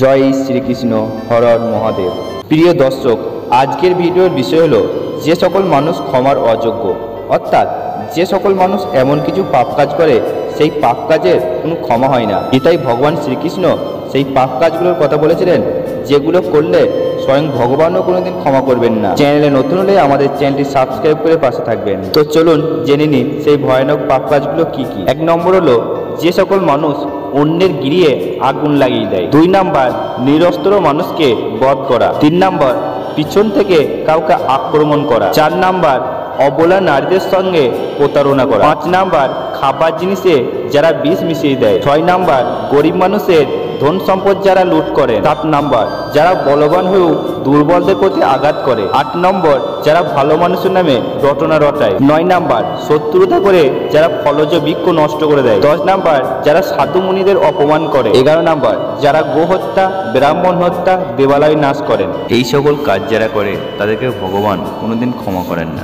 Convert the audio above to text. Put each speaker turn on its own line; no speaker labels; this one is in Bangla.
জয় শ্রীকৃষ্ণ, হর হর মহাদেব। প্রিয় দর্শক, আজকের ভিডিওর বিষয় হলো যে সকল মানুষ ক্ষমার অযোগ্য, অর্থাৎ যে সকল মানুষ এমন কিছু পাপ কাজ করে সেই পাপ কাজের কোনো ক্ষমা হয় না। এটাই ভগবান শ্রীকৃষ্ণ সেই পাপ কাজগুলোর কথা বলেছিলেন যেগুলো করলে স্বয়ং ভগবানও কোনোদিন ক্ষমা করবেন না। চ্যানেলে নতুন হলে আমাদের চ্যানেলটি সাবস্ক্রাইব করে পাশে থাকবেন। তো চলুন জেনে নিন সেই ভয়ানক পাপ কাজগুলো কি কি। 1 নম্বর হলো যে সকল মানুষ অন্যের গৃহে আগুন লাগিয়ে দেয়। 2 নাম্বার নিরস্ত্র মানুষকে বধ করা। 3 নাম্বার পিছন থেকে কাউকে আক্রমণ করা। 4 নাম্বার অবলা নারীদের সঙ্গে প্রতারণা করা। 5 নাম্বার খাবার জিনিসে যারা বিষ মিশিয়ে দেয়। 6 নাম্বার গরিব মানুষের ধন সম্পদ যারা লুট করে। 7 নাম্বার যারা বলবান হয়েও দুর্বলদের প্রতি আঘাত করে। 8 নম্বর যারা ভালো মানুষের নামে রটনা রটায়। 9 নাম্বার শত্রুতা করে যারা ফলজ বৃক্ষ নষ্ট করে দেয়। 10 নাম্বার যারা সাধু মুনিদের অপমান করে। 11 নাম্বার যারা গো হত্যা, ব্রাহ্মণ হত্যা, দেবালয় নাশ করেন। এই সকল কাজ যারা করে তাদেরকে ভগবান কোনোদিন ক্ষমা করেন না।